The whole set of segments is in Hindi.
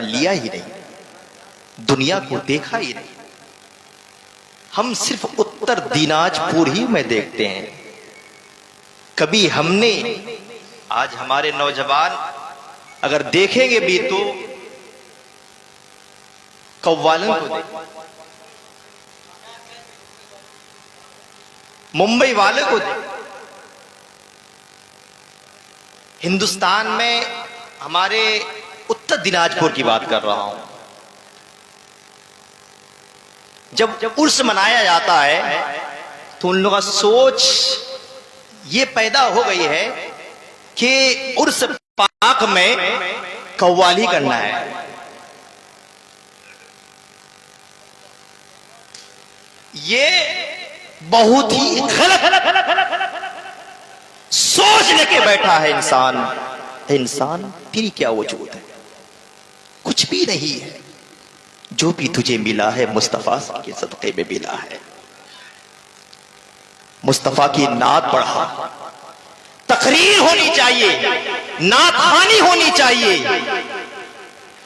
लिया ही नहीं, दुनिया को देखा ही नहीं। हम सिर्फ उत्तर दिनाजपुर ही में देखते हैं। कभी हमने, आज हमारे नौजवान अगर देखेंगे भी तो कव्वालन को देखें, मुंबई वाले को देखें। हिंदुस्तान में हमारे उत्तर दिनाजपुर की बात कर रहा हूं, जब उर्स मनाया जाता है तो उन लोगों का सोच ये पैदा हो गई है कि उर्स पाक में कव्वाली करना है। ये बहुत ही गलत सोच लेके बैठा है इंसान। फिर क्या वजूद है? कुछ भी नहीं है। जो भी तुझे मिला है मुस्तफा के सदक़े में मिला है। मुस्तफा की नात पढ़ा, तकरीर होनी चाहिए, नात खानी होनी चाहिए,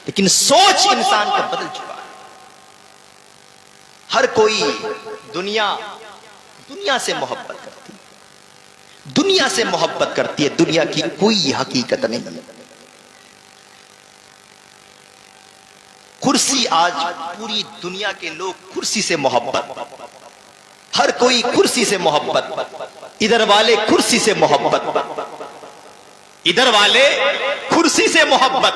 लेकिन सोच इंसान का बदल चुका है। हर कोई दुनिया से मोहब्बत करती है, दुनिया से मोहब्बत करती है। दुनिया की कोई हकीकत नहीं। कुर्सी, आज पूरी दुनिया के लोग कुर्सी से मोहब्बत, हर कोई कुर्सी से मोहब्बत। इधर वाले कुर्सी से मोहब्बत, इधर वाले कुर्सी से मोहब्बत।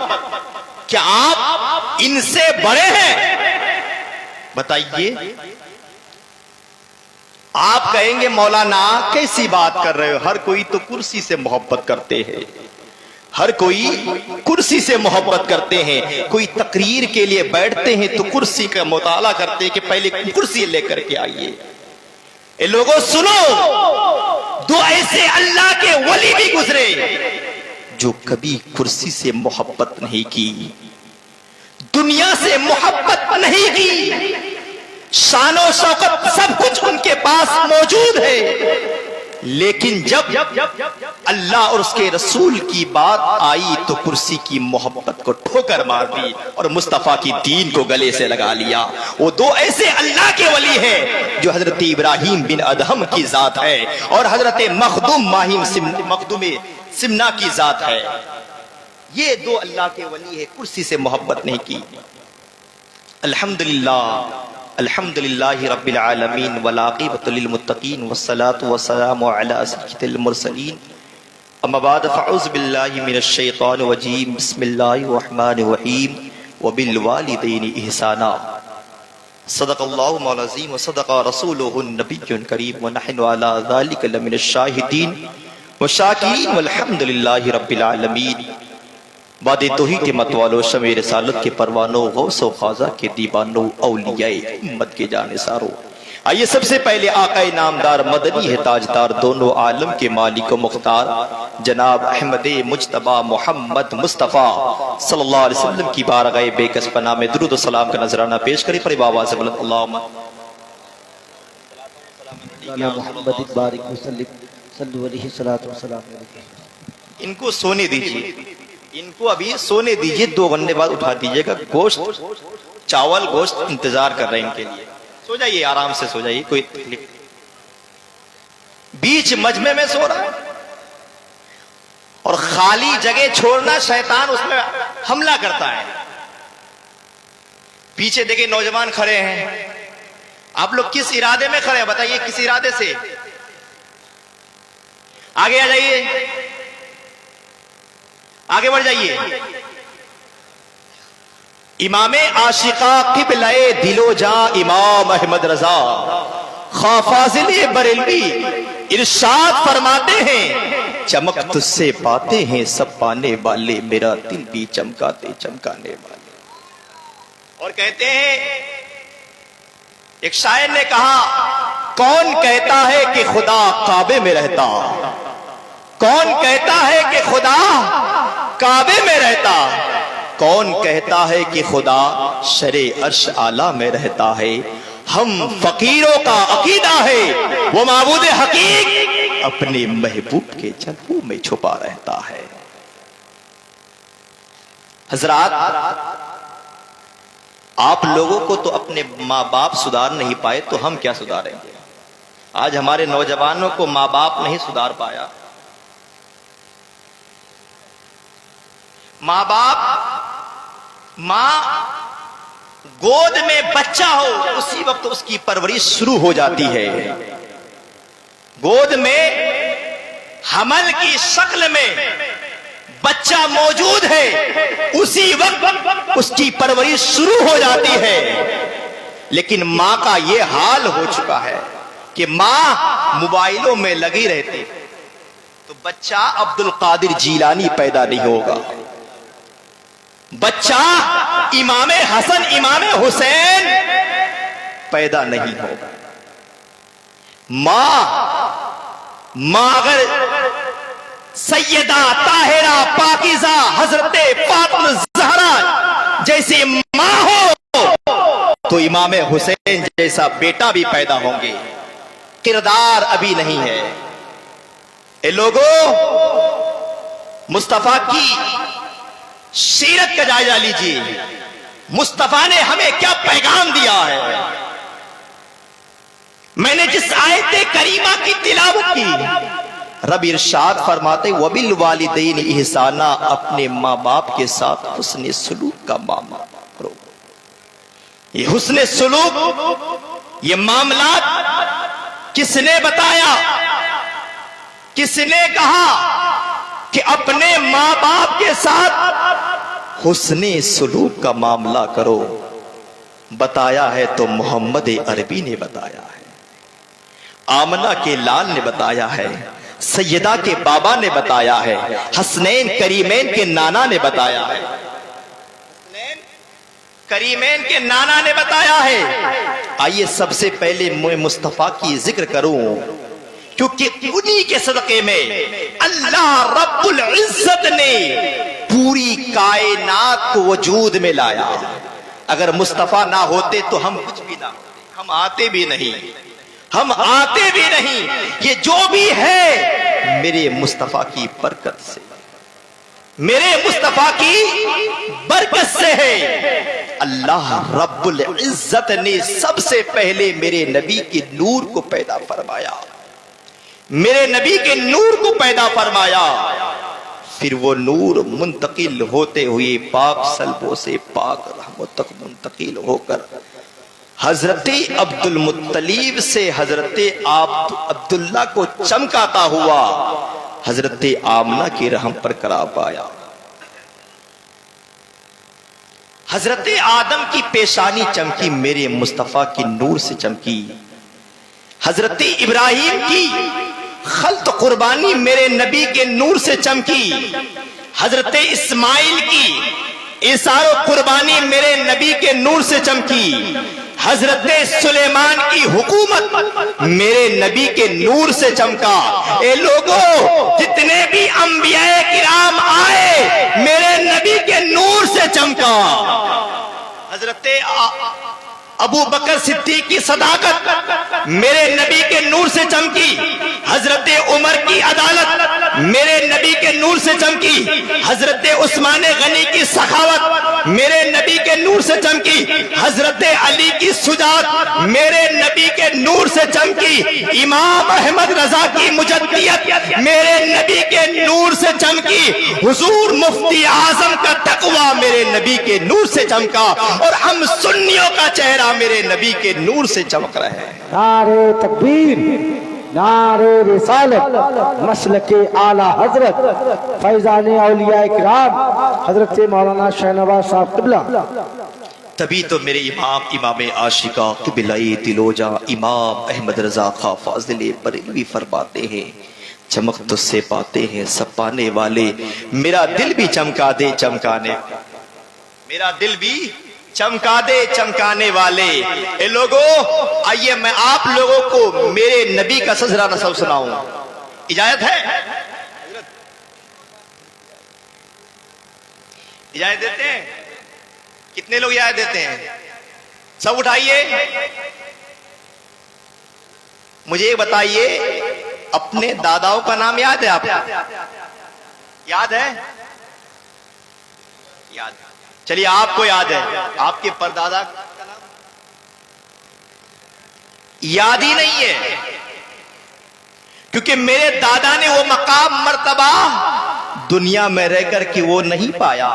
क्या आप इनसे बड़े हैं? बताइए। आप कहेंगे मौलाना कैसी बात कर रहे हो, हर कोई तो कुर्सी से मोहब्बत करते हैं, हर कोई कुर्सी से मोहब्बत करते हैं। कोई तकरीर के लिए बैठते हैं तो कुर्सी का मुताला करते हैं कि पहले कुर्सी लेकर के आइए। ए लोगों सुनो, दो ऐसे अल्लाह के वली भी गुजरे जो कभी कुर्सी से मोहब्बत नहीं की, दुनिया से मोहब्बत नहीं की। शानो शौकत सब कुछ उनके पास मौजूद है, लेकिन जब अल्लाह और उसके रसूल की बात आई तो कुर्सी की मोहब्बत को ठोकर मार दी और मुस्तफा की दीन को गले से लगा लिया। वो दो ऐसे अल्लाह के वली हैं जो हजरत इब्राहिम बिन अदहम की जात है और हजरत मखदूम सिमना की जात है। ये दो अल्लाह के वली है, कुर्सी से मोहब्बत नहीं की। अल्हम्दुलिल्लाह, अल्हम्दुलिल्लाहि रब्बिल आलमीन वल आक़िबतु लिल मुत्तक़ीन वस्सलातु वस्सलामु अला सय्यिदिल मुरसलीन। अम्मा बाद फ़अऊज़ु बिल्लाहि मिनश शैतानिर रजीम। बिस्मिल्लाहिर रहमानिर रहीम। व बिल वालिदैनि इहसाना। सदक़ल्लाहु मौलाना अज़ीम व सदक़ा रसूलुहुन नबियुल करीम व नहनु अला ज़ालिका लमिनश शाहिदीन व शाकिरीन वल्हम्दुलिल्लाहि रब्बिल आलमीन। वादे तौहीद के मतवालो, शमे रिसालत के परवानो, गौसो ख्वाजा के दीवानो, औलियाए उम्मत के जानिसारो। आइए सबसे पहले आक़ाए नामदार मदनी है ताजदार, दोनों आलम के मालिक व मुख्तार जनाब अहमद मुज्तबा मोहम्मद मुस्तफ़ा सल्लल्लाहु अलैहि वसल्लम की बारगाह बेकस पनाह में दुरूद व सलाम का नजराना पेश करें। पर आवाज़ से बुलंद अल्लाहुम्मा मुहम्मद बारिक सल्लल्लाहु अलैहि वसल्लम। इनको सोने दीजिए, इनको अभी सोने दीजिए, 2 घंटे बाद उठा दीजिएगा। गोश्त, चावल, गोश्त इंतजार कर रहे हैं इनके लिए। सो जाइए, आराम से सो जाइए, कोई तकलीफ। बीच मजमे में सो रहा है और खाली जगह छोड़ना, शैतान उसमें हमला करता है। पीछे देखिए नौजवान खड़े हैं। आप लोग किस इरादे में खड़े हैं? बताइए, किस इरादे से? आगे आ जाइए, आगे बढ़ जाइए। इमामे आशिका क़िबला-ए दिलो जा इमाम अहमद रजा खा फाज़िल बरेलवी इरशाद फरमाते हैं, चमक तुझसे पाते हैं सब पाने वाले, मेरा दिल भी चमकाते चमकाने वाले। और कहते हैं, एक शायर ने कहा, कौन कहता है कि खुदा काबे में रहता, कौन कहता है कि खुदा काबे में रहता, कौन कहता है कि खुदा शरे अर्श आला में रहता है। हम फकीरों का अकीदा है वो माबूद हकीक अपने महबूब के जलवों में छुपा रहता है। हजरात, आप लोगों को तो अपने माँ बाप सुधार नहीं पाए, तो हम क्या सुधारेंगे? आज हमारे नौजवानों को माँ बाप नहीं सुधार पाया। माँ बाप, माँ गोद में बच्चा हो उसी वक्त उसकी परवरिश शुरू हो जाती है। गोद में हमल की शक्ल में बच्चा मौजूद है, उसी वक्त उसकी परवरिश शुरू हो जाती है। लेकिन मां का यह हाल हो चुका है कि मां मोबाइलों में लगी रहती, तो बच्चा अब्दुल कादिर जीलानी पैदा नहीं होगा, बच्चा इमाम हसन इमाम हुसैन पैदा नहीं होगा। मां अगर सैयदा ताहिरा पाकीज़ा हजरत फातिमा ज़हरा जैसी मां हो तो इमाम हुसैन जैसा बेटा भी पैदा होंगे। किरदार अभी नहीं है। ए लोगों, मुस्तफा की सीरत का जायजा लीजिए। मुस्तफा ने हमें क्या पैगाम दिया है। मैंने जिस आयत करीमा की तिलावत की, रब इरशाद फरमाते वबिल वालिदैन इहसाना, अपने माँ बाप के साथ हुस्ने सलूक का मामला करो। ये हुस्ने सलूक, ये मामला किसने बताया, किसने कहा कि अपने माँ बाप के साथ हुस्ने सलूक का मामला करो? बताया है तो मोहम्मद अरबी ने बताया है, आमना के लाल ने बताया है, सैयदा के बाबा ने बताया है, हसनैन करीमैन के नाना ने बताया है, हसनैन करीमैन के नाना ने बताया है। आइए सबसे पहले मैं मुस्तफा की जिक्र करूं, क्योंकि उन्हीं के सदके में अल्लाह रब्बुल इज्जत ने पूरी कायनात को वजूद में लाया। अगर मुस्तफा ना होते तो हम कुछ भी ना होते, हम आते भी नहीं, हम आते भी नहीं। ये जो भी है मेरे मुस्तफा की बरकत से, मेरे मुस्तफा की बरकत से है। अल्लाह रब्बुल इज्जत ने सबसे पहले मेरे नबी के नूर को पैदा फरमाया, मेरे नबी के नूर को पैदा फरमाया। फिर वो नूर मुंतकिल होते हुए पाक सल्बों से पाक रहमत तक मुंतकिल होकर हजरत अब्दुल मुत्तलीब से हजरत अब्दुल्ला को चमकाता हुआ हजरत आमना की रहम पर करा पाया। हजरत आदम की पेशानी चमकी, मेरे मुस्तफा की नूर से चमकी। हजरत इब्राहिम की खल्त कुर्बानी मेरे नबी के नूर से चमकी। हजरत इस्माइल की इसारो कुर्बानी मेरे नबी के नूर से चमकी। हजरत सुलेमान की हुकूमत मेरे नबी के नूर से चमका। ए लोगों, जितने भी अंबियाए किराम आए मेरे नबी के नूर से चमका। हजरत अबू बकर सिद्दीक की सदाकत मेरे नबी के नूर से चमकी। हजरत उमर की अदालत मेरे नबी के नूर से चमकी। हजरत उस्मान गनी की सखावत मेरे नबी के नूर से चमकी। हजरत अली की सुजात मेरे नबी के नूर से चमकी। इमाम अहमद रजा की मुजद्दियत मेरे नबी के नूर से चमकी। हुजूर मुफ्ती आजम का तकवा मेरे नबी के नूर से चमका। और हम सुन्नियों का चेहरा मेरे नबी के नूर से चमक रहे हैं। नारे तकबीर, नारे रिसालत, मसलके आला हजरत फैजान औलिया इकराम हजरत मौलाना शहनवाज साहब किबला। तभी तो मेरे इमाम आशिका किबलाई तिलोजा इमाम अहमद रजा खा फाजिल बरेलवी फरमाते हैं, चमक तुझसे पाते हैं सब पाने वाले, मेरा दिल भी चमका दे चमकाने, मेरा दिल भी चमका दे चमकाने वाले। ए लोगों, आइए मैं आप लोगों को मेरे नबी का सजरा नसब सुनाऊं, इजाजत है? इजाजत देते हैं? कितने लोग इजाजत देते हैं? सब उठाइए। मुझे ये बताइए, अपने दादाओं का नाम याद है आपको? याद है? याद। चलिए आपको याद है आपके परदादा का नाम याद ही नहीं है, क्योंकि मेरे दादा ने वो मकाम मर्तबा दुनिया में रहकर के वो नहीं पाया।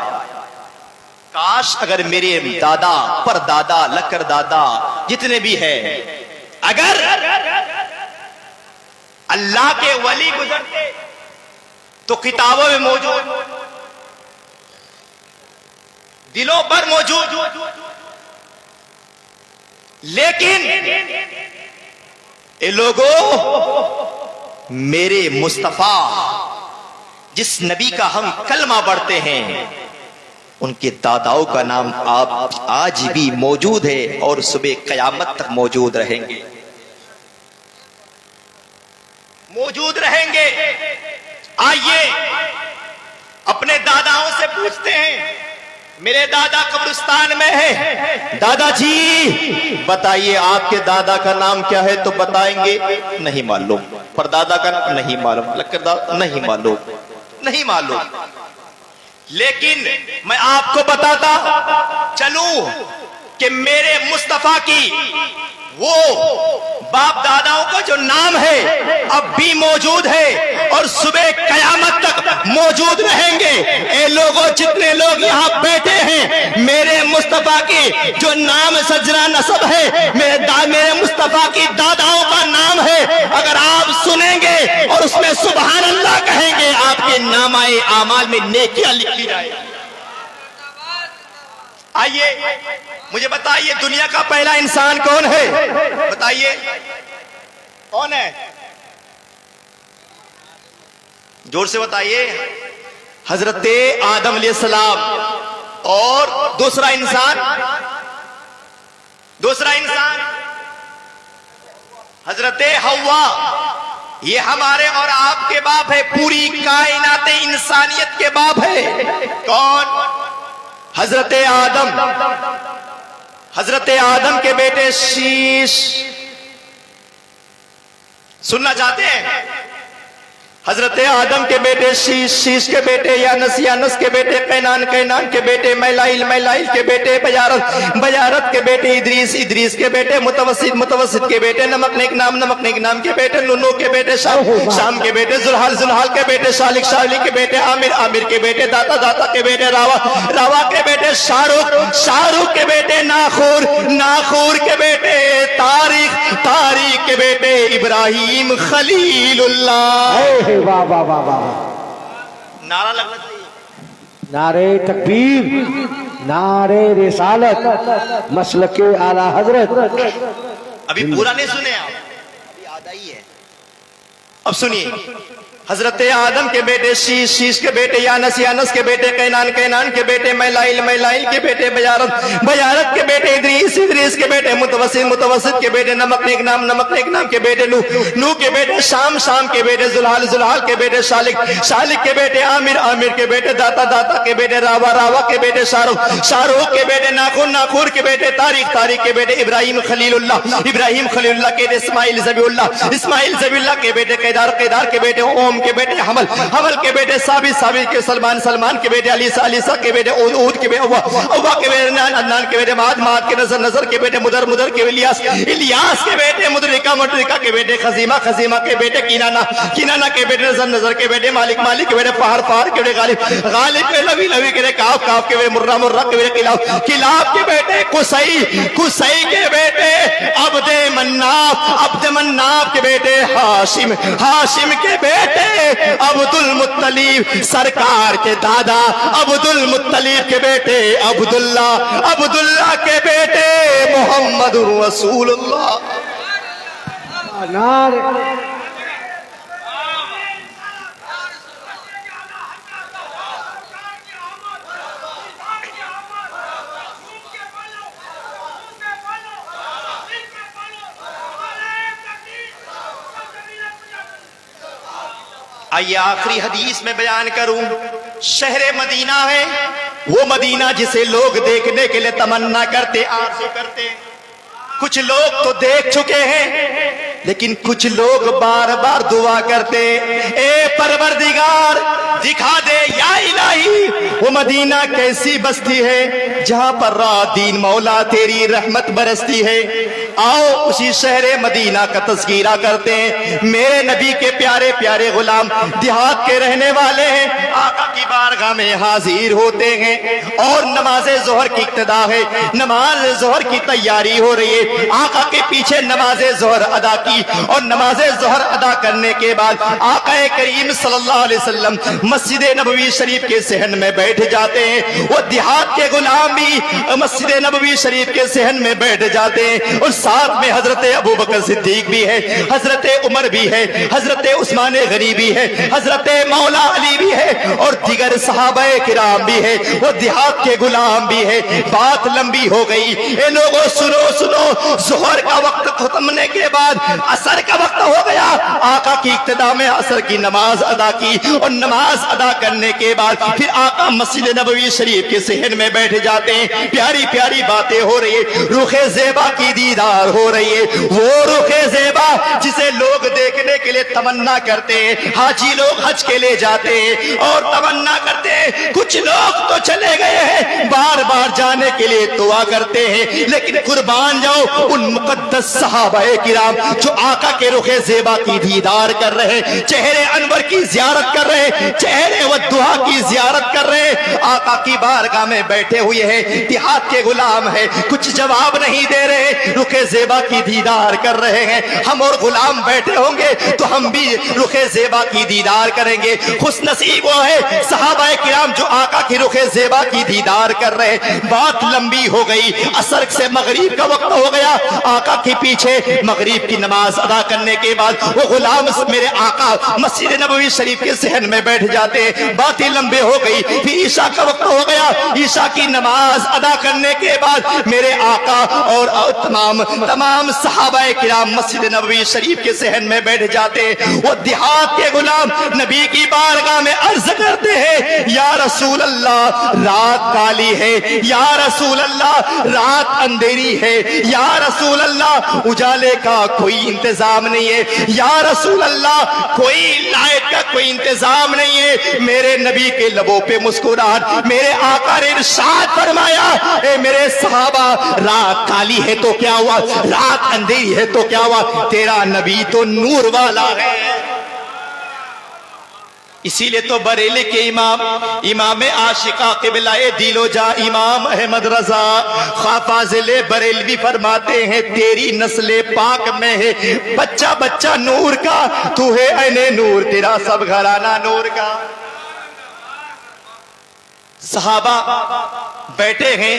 काश अगर मेरे दादा, परदादा, लकर दादा जितने भी हैं, अगर अल्लाह के वली गुजरते तो किताबों में मौजूद, दिलों पर मौजूद, लेकिन ये लोगों, मेरे मुस्तफा जिस नबी का हम कलमा पढ़ते हैं, उनके दादाओं का नाम आप आज भी मौजूद है और सुबह कयामत तक मौजूद रहेंगे, मौजूद रहेंगे। आइए अपने दादाओं से पूछते हैं, मेरे दादा कब्रिस्तान में है, दादाजी बताइए आपके दादा का नाम क्या है, तो बताएंगे नहीं मालूम, परदादा का नाम नहीं मालूम, लक्करदादा नहीं मालूम, नहीं मालूम। लेकिन मैं आपको बताता चलूं कि मेरे मुस्तफा की वो बाप दादाओं का जो नाम है अब भी मौजूद है और सुबह कयामत तक मौजूद रहेंगे। ये लोगों, जितने लोग यहाँ बैठे हैं, मेरे मुस्तफा की जो नाम सजना नसब है, मेरे मुस्तफा की दादाओं का नाम है, अगर आप सुनेंगे और उसमें सुभान अल्लाह कहेंगे, आपके नामाए आमाल में नेकियां लिखी जाएगी। आइए मुझे बताइए, दुनिया का पहला इंसान कौन है? बताइए कौन है? जोर से बताइए। हजरते आदम अलैहिस्सलाम। और दूसरा इंसान हजरते हव्वा। ये हमारे और आपके बाप है, पूरी कायनात इंसानियत के बाप है। कौन? हजरते आदम। हजरते आदम के बेटे शीश। सुनना चाहते हैं? हजरते आदम के बेटे शीश, शीश के बेटे यानस, यानस के बेटे कैनान, कैनान के बेटे मैलाइल, मैलाइल के बेटे बजारत, बजारत के बेटे इद्रीस, इद्रीस के बेटे मुतवस्सित, मुतवस्सित के बेटे नमकनेक नाम, नमकनेक नाम के बेटे नूनू के बेटे शाम, शाम के बेटे जुल्हाल, जुल्हाल के बेटे शालिक, शालिक के बेटे आमिर, आमिर के बेटे दाता, दाता के बेटे रावा, रावा के बेटे शाहरुख, शाहरुख के बेटे नाखूर, नाखूर के बेटे तारिक, तारिक के बेटे इब्राहिम खलीलुल्लाह। वाह वाह वाह वाह, नारा लगना चाहिए। नारे तकबीर, नारे रिसालत, मसलके आला हजरत। अभी पूरा नहीं सुने आप, अभी आधा ही है। अब सुनिए, हजरत आदम के बेटे शीश, शीश के बेटे यानस, यानस के बेटे कैनान, कैनान के बेटे मैलाइल, मैलाइल के बेटे बजारत, बजारत के बेटे इद्रीस, इद्रीस के बेटे मुतवस्सित, मुतवस्सित के बेटे नमकनेक नाम, नमकनेक नाम के बेटे नूह, नूह के बेटे शाम, शाम के बेटे जुल्हाल, जुल्हाल के बेटे शालिक, शालिक के बेटे आमिर, आमिर के बेटे दाता, दाता के बेटे रावा, रावा के बेटे शाहरुख, शाहरुख के बेटे नाखूर, नाखूर के बेटे तारिक, तारिक के बेटे इब्राहिम खलीलुल्लाह, इब्राहिम खलीलुल्लाह के बेटे इस्माइल ज़बीउल्लाह, इस्माइल ज़बीउल्लाह के बेटे केदार, केदार के बेटे ओम के बेटे हमल, हमल के बेटे साबित, साबित के सलमान, सलमान के बेटे अलीसा, अलीसा के बेटे ऊद, ऊद के बेटे अव्वा के बेटे नान, अदनान के बेटे माद, माद के नजर, नजर के बेटे मुदर, मुदर के इलियास, इलियास के बेटे मुदरिका, मुदरिका के बेटे खजीमा, खजीमा के बेटे किनाना, किनाना के बेटे नजर, नजर के बेटे मालिक, मालिक के बेटे फहर, फहर के बेटे गालिब, गालिब के लवी, लवी के बेटे काफ, काफ के बेटे मुर्रा, मुर्रा के बेटे किलाब, किलाब के बेटे कुसई, कुसई के बेटे अब्दे मन्नाफ, अब्दे मन्नाफ के बेटे हाशिम, हाशिम के बेटे अब्दुल मुत्तलिब, सरकार के दादा अब्दुल मुत्तलिब के बेटे अब्दुल्ला, अब्दुल्ला के बेटे मोहम्मद रसूलुल्लाह। नारे आइए आखिरी हदीस में बयान करूं। शहर मदीना है वो मदीना जिसे लोग देखने के लिए तमन्ना करते, आरज़ू करते। कुछ लोग तो देख चुके हैं, लेकिन कुछ लोग बार बार दुआ करते, ए परवरदिगार दिखा दे या इलाही वो मदीना कैसी बस्ती है जहां पर रात दिन मौला तेरी रहमत बरसती है। आओ उसी शहरे मदीना का तज़किरा करते हैं। मेरे नबी के प्यारे प्यारे गुलाम देहात के रहने वाले हैं, आका की बारगाह में हाजिर होते हैं और नमाज जोहर की इब्तिदा है, नमाज जोहर की तैयारी हो रही है। आका के पीछे नमाज जोहर अदा की और नमाज जोहर अदा करने के बाद आका करीम सल्लल्लाहु अलैहि वसल्लम मस्जिद नबवी शरीफ के सहन में बैठ जाते हैं। वो देहात के गुलाम भी मस्जिद नबवी शरीफ के सहन में बैठ जाते हैं और साथ में हजरत अबू बकर सिद्दीक भी है, हजरत उमर भी है, हजरत उस्मान गनी भी है, हजरत मौला अली भी है और दिगर सहाबाए किराम भी है, वो देहात के गुलाम भी है। बात लंबी हो गई। ए लोगों सुनो सुनो, जोहर का वक्त खत्म होने के बाद असर का वक्त हो गया। आका की इब्तिदा में असर की नमाज अदा की और नमाज अदा करने के बाद फिर आका मस्जिद नबवी शरीफ के सहन में बैठ जाते हैं। प्यारी प्यारी बातें हो रही है, रुखे ज़ेबा की दीदार हो रही है, वो रुखे ज़ेबा जिसे लोग देखने के लिए तमन्ना करते हैं। हाजी लोग हज के लिए जाते हैं और तमन्ना करते हैं। कुछ लोग तो चले गए हैं, बार बार जाने के लिए दुआ करते हैं, लेकिन कुर्बान जाओ उन मुकद्दस सहाबाए किराम जो आका के रुखे ज़ेबा की दीदार कर रहे हैं, चेहरे अनवर की ज़ियारत कर रहे हैं, चेहरे व दुआ की ज़ियारत कर रहे हैं। आका की बारगाह में बैठे हुए हैं, देहात के गुलाम है, कुछ जवाब नहीं दे रहे, रुखे ज़ेबा की दीदार कर रहे हैं। हम और गुलाम बैठे होंगे तो हम भी रुखे ज़ेबा की दीदार करेंगे। खुश नसीब वो है सहाबाए किराम जो आका की रुखे ज़ेबा की दीदार कर रहे हैं। बात लंबी हो गई, असर से मगरिब का वक्त हो गया। आका के पीछे मगरिब की नमाज अदा करने के बाद वो गुलाम मेरे आका मस्जिद नबवी शरीफ के सहन में बैठ जाते। बातें लंबे हो गई, फिर ईशा का वक्त हो गया। ईशा की नमाज अदा करने के बाद मेरे आका और तमाम सहाबाए किराम मस्जिद नबवी शरीफ के सहन में बैठ जाते। वो देहात के गुलाम नबी की बारगाह में अर्ज करते हैं, या रसूल अल्लाह रात काली है, या रसूल अल्लाह रात अंधेरी है, या रसूल अल्लाह उजाले का कोई इंतजाम नहीं है, या रसूल अल्लाह कोई लाइट का कोई इंतजाम नहीं है। मेरे नबी के लबों पे मुस्कुराहट, मेरे आका ने इरशाद फरमाया, ए मेरे सहाबा रात काली है तो क्या हुआ, रात अंधेरी है तो क्या हुआ, तेरा नबी तो नूर वाला है। इसीलिए तो बरेली के इमाम आशिका क़िबला-ए दिलो जा इमाम अहमद रजा ख़ा फ़ाज़िल बरेलवी फरमाते हैं, तेरी नस्ले पाक में है बच्चा बच्चा नूर का, तू है ऐने नूर, तेरा सब घराना नूर का। सहाबा बैठे हैं,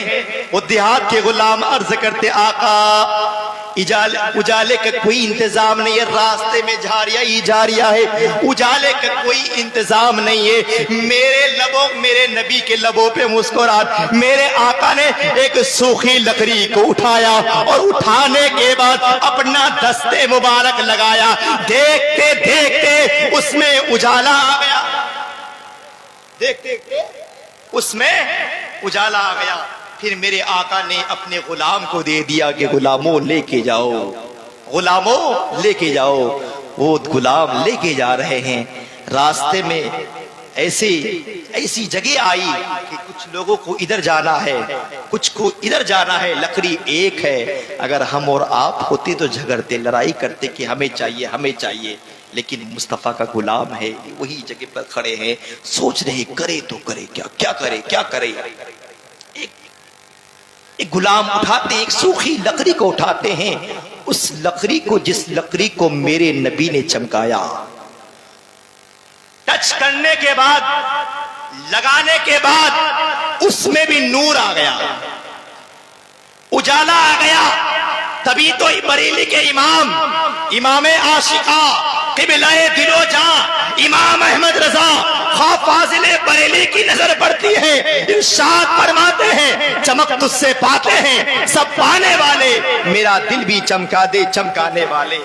वो देहात के गुलाम अर्ज करते, आका उजाले का कोई इंतजाम नहीं है, रास्ते में झारिया ही झारिया है, उजाले का कोई इंतजाम नहीं है। मेरे नबी के लबों पे मुस्कुराहट। मेरे आका ने एक सूखी लकड़ी को उठाया और उठाने के बाद अपना दस्ते मुबारक लगाया। देखते देखते उसमें उजाला आ गया, देखते देखते उसमें उजाला आ गया। फिर मेरे आका ने अपने गुलाम को दे दिया कि गुलामों लेके जाओ, गुलामों लेके जाओ। वो गुलाम लेके जा रहे हैं। रास्ते में ऐसी जगह आई कि कुछ लोगों को इधर जाना है, कुछ को इधर जाना है। लकड़ी एक है, अगर हम और आप होते तो झगड़ते, लड़ाई करते कि हमें चाहिए हमें चाहिए, लेकिन मुस्तफा का गुलाम है, वही जगह पर खड़े हैं, सोच रहे करे तो करे क्या, क्या करे क्या करे। एक गुलाम उठाते, एक सूखी लकड़ी को उठाते हैं। उस लकड़ी को, जिस लकड़ी को मेरे नबी ने चमकाया, टच करने के बाद, लगाने के बाद उसमें भी नूर आ गया, उजाला आ गया। तभी तो बरेली के इमाम आशिका क़िबला-ए दिलो जा इमाम अहमद रजा ख़ा फ़ाज़िल बरेली की नजर पड़ती है। इरशाद फरमाते हैं, चमक तुझसे पाते हैं सब पाने वाले, मेरा दिल भी चमका दे चमकाने वाले।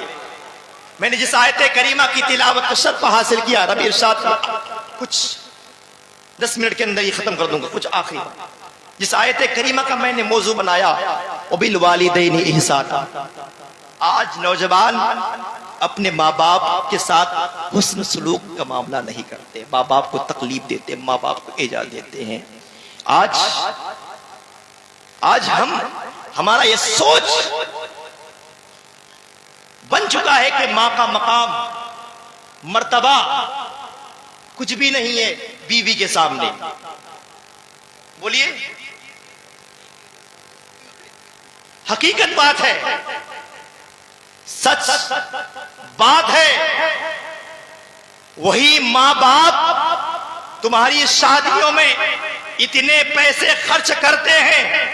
मैंने जिस आयत करीमा की तिलावत का शर्फ हासिल किया, रब इरशाद कुछ 10 मिनट के अंदर ही खत्म कर दूंगा। कुछ आखिरी जिस आयत करीमा का मैंने मौजू बनाया, बिल वालिदैनि इहसाना, आज नौजवान अपने माँ बाप के साथ हुस्न सलूक का मामला नहीं करते, माँ बाप को तकलीफ देते, माँ बाप को ईजा देते हैं। आज हमारा ये सोच बन चुका है कि माँ का मकाम मर्तबा कुछ भी नहीं है बीवी के सामने। बोलिए, हकीकत बात है, सच बात है। वही माँ बाप तुम्हारी शादियों में इतने पैसे खर्च करते हैं,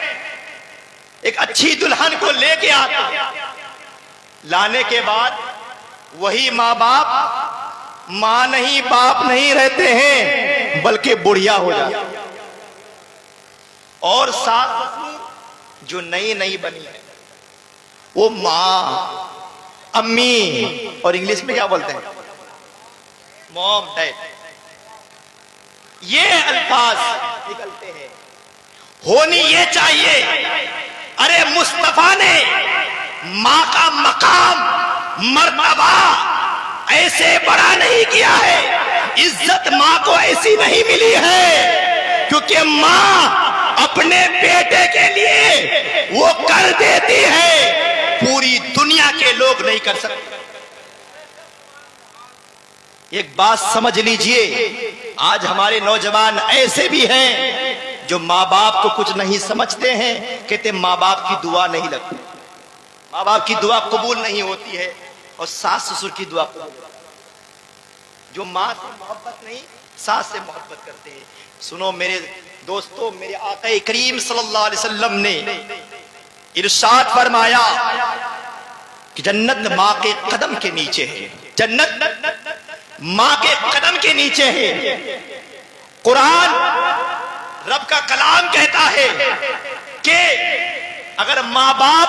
एक अच्छी दुल्हन को लेके आते हैं, लाने के बाद वही माँ बाप माँ नहीं बाप नहीं रहते हैं, बल्कि बुढ़िया हो जाते हैं। और सास ससुर जो नई नई बनी है वो माँ, अम्मी, और इंग्लिश में क्या बोलते हैं, मॉम, डैड, ये अल्फाज निकलते हैं। होनी ये चाहिए, अरे मुस्तफा ने माँ का मकाम मर्तबा ऐसे बड़ा नहीं किया है, इज्जत माँ को ऐसी नहीं मिली है, क्योंकि माँ अपने बेटे के लिए वो कर देती है, पूरी दुनिया के लोग नहीं कर सकते। एक बात समझ लीजिए, आज हमारे नौजवान ऐसे भी हैं जो माँ बाप को कुछ नहीं समझते हैं, कहते माँ बाप की दुआ नहीं लगती, माँ बाप की दुआ कबूल नहीं होती है, और सास ससुर की दुआ कबूल होती है। जो माँ से मोहब्बत नहीं, सास से मोहब्बत करते हैं। सुनो मेरे दोस्तों, मेरे आका करीम सल्लल्लाहु अलैहि वसल्लम ने इरशाद फरमाया कि जन्नत माँ के कदम के नीचे है, जन्नत माँ के कदम के नीचे है। कुरान रब का कलाम कहता है कि अगर माँ बाप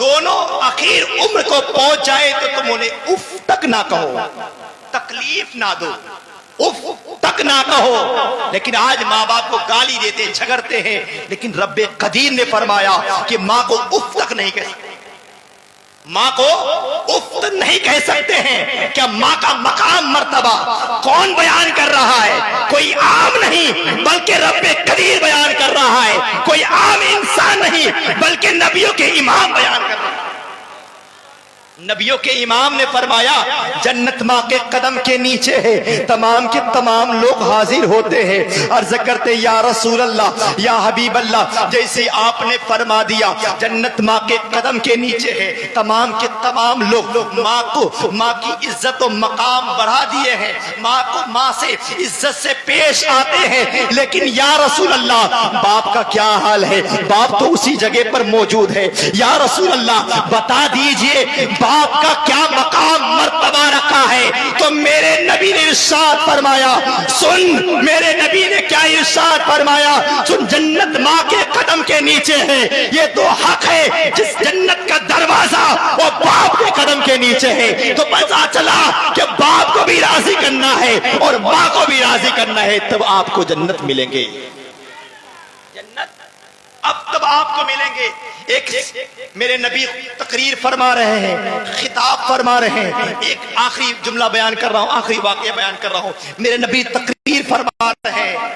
दोनों आखिर उम्र को पहुंच जाए तो तुम उन्हें उफ तक ना कहो, तकलीफ ना दो, उफ तक ना कहो। लेकिन आज माँ बाप को गाली देते, झगड़ते हैं, लेकिन रब्बे कदीर ने फरमाया कि माँ को उफ तक नहीं कह सकते, माँ को उफ नहीं कह सकते हैं। क्या माँ का मकाम मर्तबा कौन बयान कर रहा है? कोई आम नहीं, बल्कि रब्बे कदीर बयान कर रहा है, कोई आम इंसान नहीं, बल्कि नबियों के इमाम बयान कर रहा है। नबियों के इमाम ने फरमाया जन्नत माँ के कदम के नीचे है, तमाम के तमाम लोग हाजिर होते हैं, अर्ज करते या रसूल अल्लाह, या हबीब अल्लाह, जैसे आपने फरमा दिया जन्नत माँ के कदम के नीचे है, तमाम के तमाम लोग माँ को, माँ की इज्जत और मकाम बढ़ा दिए हैं, माँ को माँ से इज्जत से पेश आते हैं। लेकिन या रसूल अल्लाह, बाप का क्या हाल है? बाप तो उसी जगह पर मौजूद है। या रसूल अल्लाह बता दीजिए बाप का क्या मकाम मर्तबा रखा है? तो मेरे नबी ने इरशाद फरमाया, सुन, मेरे नबी ने क्या इरशाद फरमाया, सुन, जन्नत माँ के कदम के नीचे है। ये तो हक है, जिस जन्नत का दरवाजा वो बाप के कदम के नीचे है। तो पता चला कि बाप को भी राजी करना है और माँ को भी राजी करना है, तब आपको जन्नत मिलेंगे। जन्नत अब तब आपको मिलेंगे। एक मेरे नबी तकरीर फरमा रहे हैं, खिताब फरमा रहे हैं। एक आखिरी जुमला बयान कर रहा हूं, आखिरी वाकया बयान कर रहा हूं। मेरे नबी तकरीर फरमा रहे हैं,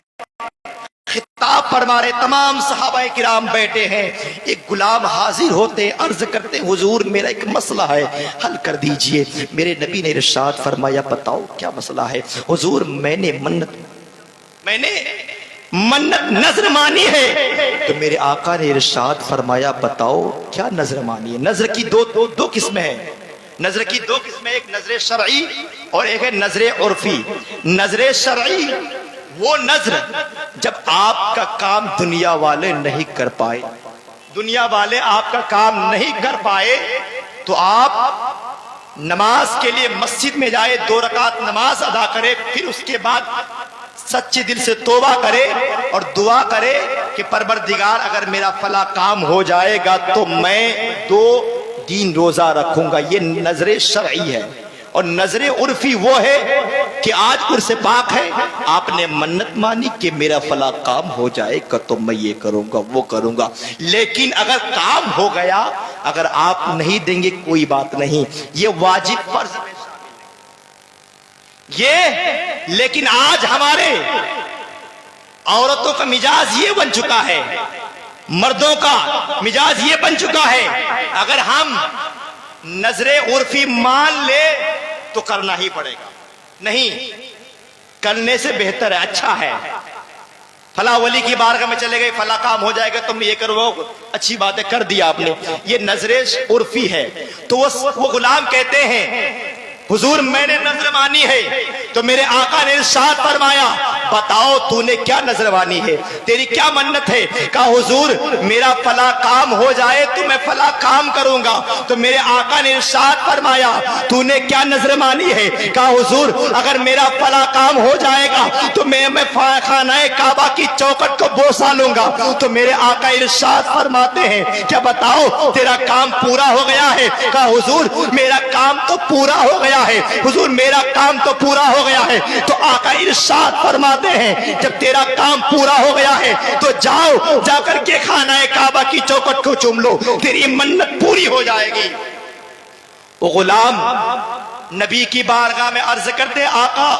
खिताब फरमा रहे, तमाम सहाबाए किराम बैठे हैं। एक गुलाम हाजिर होते, अर्ज करते, हुजूर मेरा एक मसला है, हल कर दीजिए। मेरे नबी ने इरशाद फरमाया, बताओ क्या मसला है? हुजूर मैंने मन्नत नजर मानी है। तो मेरे आका ने इरशाद फरमाया, बताओ क्या नजर मानी है? नजर की दो किस्में हैं, नजर की दो किस्में, एक नजर शरई और एक है नजर उर्फी। नजर शरई वो नजर जब आपका काम दुनिया वाले नहीं कर पाए, दुनिया वाले आपका काम नहीं कर पाए, तो आप नमाज के लिए मस्जिद में जाए, 2 रकात नमाज अदा करे, फिर उसके बाद सच्चे दिल से तौबा करे और दुआ करे कि परवरदिगार अगर मेरा फला काम हो जाएगा तो मैं 2 दिन रोजा रखूंगा। ये नजरे शरई है। और नजरे उर्फी वो है कि आज उर्स पाक है, आपने मन्नत मानी कि मेरा फला काम हो जाएगा तो मैं ये करूंगा वो करूंगा, लेकिन अगर काम हो गया अगर आप नहीं देंगे कोई बात नहीं, ये वाजिब फर्ज में शामिल है ये। लेकिन आज हमारे औरतों का मिजाज ये बन चुका है, मर्दों का मिजाज ये बन चुका है, अगर हम नजरे उर्फी मान ले तो करना ही पड़ेगा, नहीं करने से बेहतर है, अच्छा है, फला वली की बारगाह में चले गए, फला काम हो जाएगा, तुम ये करो, अच्छी बात है, कर दिया आपने, ये नजरे उर्फी है। तो वो गुलाम कहते हैं हुजूर मैंने नजर मानी है, तो मेरे आका ने इरशाद फरमाया बताओ तूने क्या नजर मानी है, तेरी क्या मन्नत है? कहा हुजूर मेरा फला काम हो जाए तो मैं फला काम करूंगा। तो मेरे आका ने इरशाद फरमाया तूने क्या नजर मानी है? कहा हुजूर अगर मेरा फला काम हो जाएगा तो मैं खानाए काबा की चौखट को बोसा लूंगा। तो मेरे आका इरशाद फरमाते हैं क्या बताओ तेरा काम पूरा हो गया है? कहा हुजूर मेरा काम तो पूरा हो गया है, हुजूर मेरा काम तो पूरा हो गया है। तो आका इरशाद फरमाते हैं जब तेरा काम पूरा हो गया है तो जाओ जाकर के खानाए काबा की चौखट को चूम लो, तेरी मन्नत पूरी हो जाएगी। वो गुलाम नबी की बारगाह में अर्ज करते आका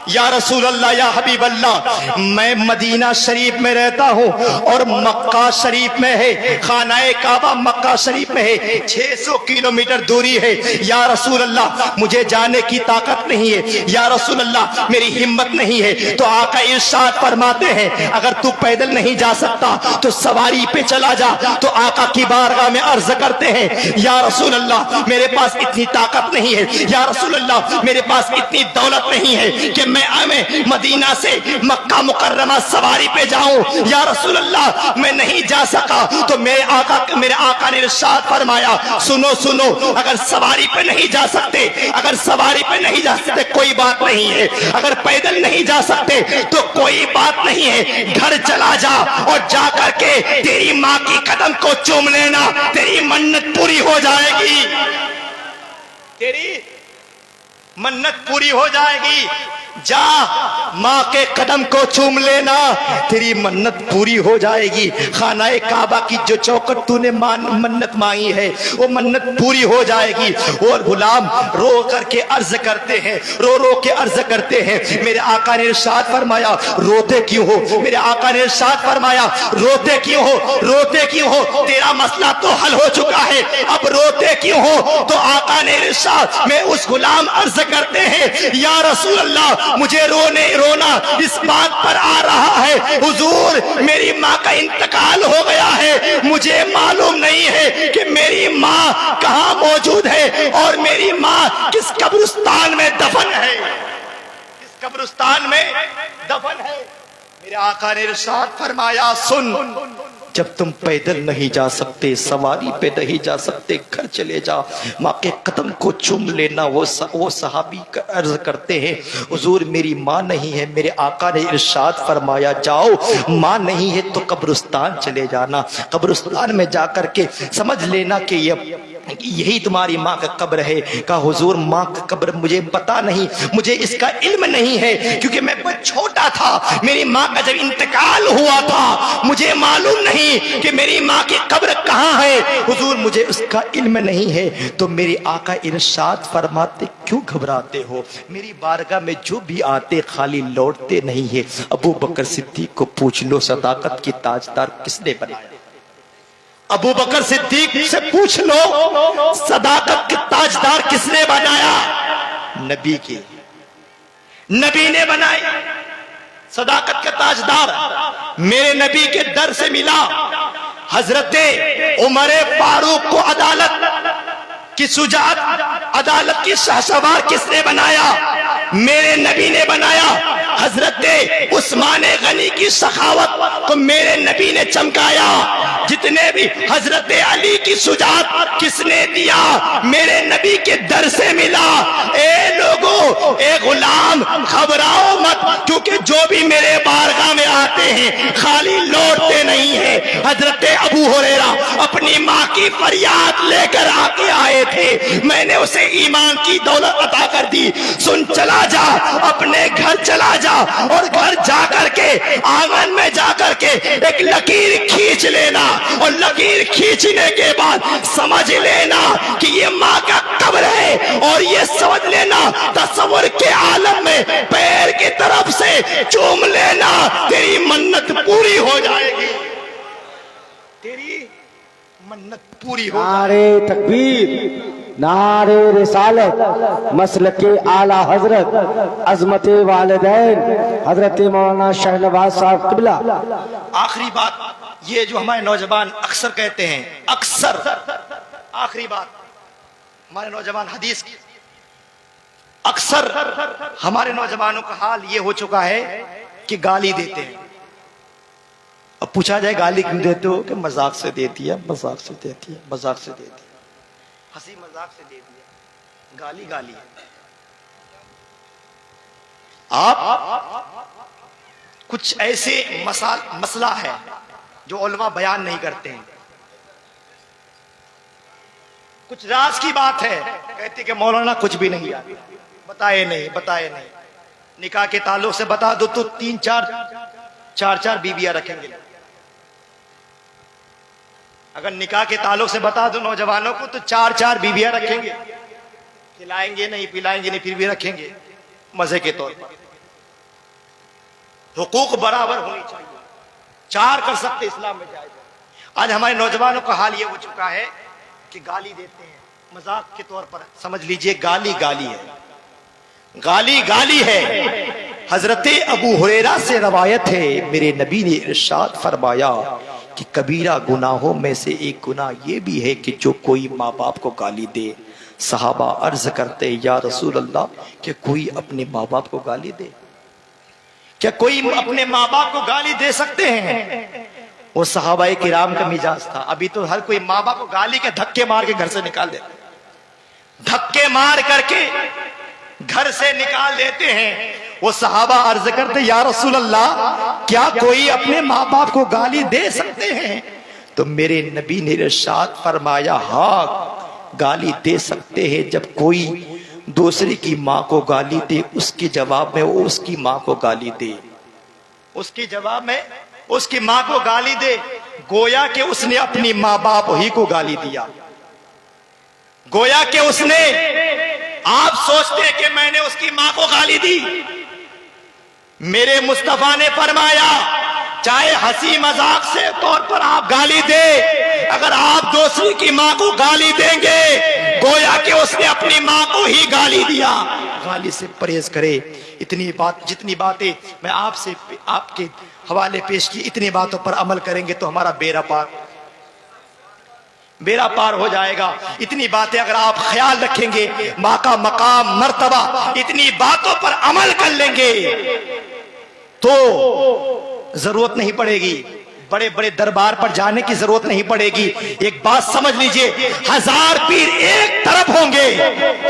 या रसूल अल्लाह या हबीब अल्लाह मैं मदीना शरीफ में रहता हूँ और मक्का शरीफ में है, खानाए काबा मक्का शरीफ में है, 600 किलोमीटर दूरी है। या रसूल अल्लाह मुझे जाने की ताकत नहीं है, या रसूल अल्लाह मेरी हिम्मत नहीं है। तो आका इरशाद फरमाते हैं अगर तू पैदल नहीं जा सकता तो सवारी पे चला जा। तो आका की बारगाह में अर्ज करते हैं या रसूल अल्लाह मेरे पास इतनी ताकत नहीं है, या रसूल अल्लाह मेरे पास इतनी दौलत नहीं है कि मैं मदीना से मक्का मुकर्रमा सवारी पे जाऊं। या रसूल अल्लाह मैं नहीं जा सका। तो मेरे आका ने इरशाद फरमाया सुनो सुनो अगर सवारी पे नहीं जा सकते, अगर सवारी पे नहीं जा सकते कोई बात नहीं है, अगर पैदल नहीं जा सकते तो कोई बात नहीं है, घर चला जा और जा करके तेरी माँ की कदम को चूम लेना, तेरी मन्नत पूरी हो जाएगी, तेरी मन्नत पूरी हो जाएगी। जा माँ के कदम को चूम लेना, तेरी मन्नत पूरी हो जाएगी। खानाए काबा की जो चौखट तूने मन्नत मांगी है वो मन्नत पूरी हो जाएगी। और गुलाम रो करके अर्ज करते हैं, रो रो के अर्ज करते हैं मेरे आका ने इरशाद फरमाया रोते क्यों हो? मेरे आका ने इरशाद फरमाया रोते क्यों हो? रोते क्यों हो? तेरा मसला तो हल हो चुका है, अब रोते क्यों हो? तो आका ने इरशाद में उस गुलाम अर्ज करते हैं या रसूल अल्लाह मुझे रोना इस बात पर आ रहा है हुजूर मेरी माँ का इंतकाल हो गया है, मुझे मालूम नहीं है कि मेरी माँ कहाँ मौजूद है और मेरी माँ किस कब्रिस्तान में दफन है, किस कब्रिस्तान में दफन है। मेरे आका ने इरशाद फरमाया सुन जब तुम पैदल नहीं जा सकते, सवारी पे नहीं जा सकते, घर चले जा, माँ के कदम को चूम लेना। वो सहाबी अर्ज करते हैं हुजूर मेरी माँ नहीं है। मेरे आका ने इरशाद फरमाया जाओ माँ नहीं है तो कब्रिस्तान चले जाना, कब्रिस्तान में जाकर के समझ लेना कि यही तुम्हारी माँ का कब्र है। कहा हुजूर माँ का कब्र मुझे पता नहीं, मुझे इसका इल्म नहीं है क्योंकि मैं बहुत छोटा था, मेरी माँ का जब इंतकाल हुआ था मुझे मालूम नहीं कि मेरी माँ की कब्र कहाँ है, हुजूर मुझे उसका इल्म नहीं है। तो मेरे आका इरशाद फरमाते क्यों घबराते हो? मेरी बारगाह में जो भी आते खाली लौटते नहीं है। अबू बकर सिद्दीक को पूछ लो सदाकत की ताजदार किसने बनाया? अबू बकर सिद्दीक से पूछ लो सदाकत के ताजदार किसने बनाया? नबी की, नबी ने बनाई सदाकत का ताजदार। मेरे नबी के दर से मिला। हजरत उमर फारूक को अदालत की सुजात, अदालत की शहसवार किसने बनाया? मेरे नबी ने बनाया। हजरत उस्मान गनी की सखावत को मेरे नबी ने चमकाया। जितने भी हजरत अली की सुजात किसने दिया? मेरे नबी के दर से मिला। ए लोगों, ए गुलाम घबराओ मत, क्योंकि जो भी मेरे बारगाह में आते हैं खाली लौटते नहीं है। हजरत अबू हुरैरा अपनी माँ की फरियाद लेकर आके आए थे, मैंने उसे ईमान की दौलत अता कर दी। सुन चला जा, अपने घर चला जा और घर जाकर के आंगन में जाकर के एक लकीर खींच लेना और लकीर खींचने के बाद समझ लेना कि ये माँ का कब्र है, और ये समझ लेना तस्वर के आलम में पैर की तरफ से चूम लेना, तेरी मन्नत पूरी हो जाएगी, तेरी मन्नत पूरी हो। नारे तकबीर, नारे रिसालत, मसलके आला हजरत, अजमत वालिदैन हजरत मौलाना शहनवाज साहब किबला। आखिरी बात, ये जो हमारे नौजवान अक्सर कहते हैं, अक्सर आखिरी बात, हमारे नौजवान हदीस की, अक्सर हमारे नौजवानों का हाल ये हो चुका है कि गाली देते हैं। अब पूछा जाए गाली क्यों देते हो, कि मजाक से देती है, मजाक से देती है, मजाक से देती है, हंसी मजाक से दे दिया, गाली गाली है। आप कुछ ऐसे मसला है जो उलमा बयान नहीं करते हैं, कुछ राज की बात है, कहते कि मौलाना कुछ भी नहीं आता, बताए नहीं, निकाह के ताल्लुक से बता दो तो चार बीबियां रखेंगे। अगर निकाह के ताल्लुक से बता दो नौजवानों को तो चार बीबियां रखेंगे, खिलाएंगे नहीं, पिलाएंगे नहीं, फिर भी रखेंगे मजे के तौर पर। हुकूक बराबर होनी चाहिए, 4 कर सकते इस्लाम में जाएगा। आज हमारे नौजवानों का हाल ये हो चुका है कि गाली देते हैं मजाक के तौर पर, समझ लीजिए गाली गाली है, गाली गाली है। हजरत अबू हुरैरा से रवायत है, मेरे नबी ने इरशाद फरमाया कि कबीरा गुनाहों में से एक गुनाह ये भी है कि जो कोई माँ बाप को गाली दे। सहाबा अर्ज करते, या रसूल अल्लाह, कि कोई अपने माँ बाप को गाली दे? क्या कोई अपने माँ बाप को गाली दे सकते हैं? वो सहाबाए किराम का मिजाज था। अभी तो हर कोई माँ बाप को गाली के धक्के मार के घर से निकाल देते, धक्के मार करके घर से निकाल देते हैं। वो सहाबा अर्ज करते, या रसूल अल्लाह, क्या कोई अपने माँ बाप को गाली दे सकते हैं? तो मेरे नबी ने इरशाद फरमाया, हाँ गाली दे सकते हैं। जब कोई दूसरे की माँ को गाली दे, उसके जवाब में वो उसकी माँ को गाली दे, उसके जवाब में उसकी माँ को गाली दे, गोया कि उसने अपनी माँ बाप ही को गाली दिया, गोया कि उसने, आप सोचते हैं कि मैंने उसकी माँ को गाली दी। मेरे मुस्तफा ने फरमाया, चाहे हंसी मजाक से तौर पर आप गाली दे, अगर आप दूसरी की माँ को गाली देंगे, गोया कि उसने अपनी माँ को ही गाली दिया। गाली से परहेज करे। इतनी बात, जितनी बातें मैं आपसे आपके हवाले पेश की, इतनी बातों पर अमल करेंगे तो हमारा बेड़ा पार हो जाएगा। इतनी बातें अगर आप ख्याल रखेंगे, माँ का मकाम मर्तबा, इतनी बातों पर अमल कर लेंगे तो जरूरत नहीं पड़ेगी, बड़े बड़े दरबार पर जाने की जरूरत नहीं पड़ेगी। एक बात समझ लीजिए, 1000 पीर एक तरफ होंगे,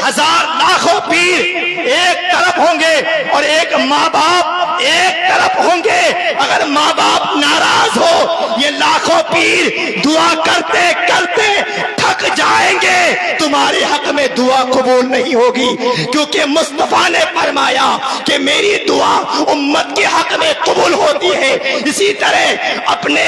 1000 लाखों पीर एक तरफ होंगे, और एक माँ बाप एक तरफ होंगे। अगर माँ बाप नाराज हो, ये लाखों पीर दुआ करते करते थक जाएंगे, तुम्हारे हक में दुआ कबूल नहीं होगी, क्योंकि मुस्तफा ने फरमाया कि मेरी दुआ उम्मत के हक में कबूल होती है। इसी तरह अपने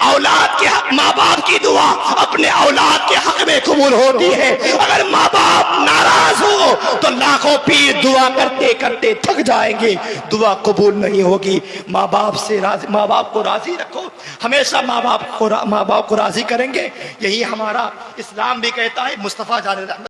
औलाद के हक, माँ बाप की दुआ अपने औलाद के हक में कबूल होती है। अगर माँ बाप नाराज हो तो लाखों पीर दुआ करते करते थक जाएंगे, दुआ कबूल नहीं होगी। माँ बाप से राजी, माँ बाप को राजी रखो, हमेशा माँ बाप को राजी करेंगे। यही हमारा इस्लाम भी कहता है। मुस्तफा जान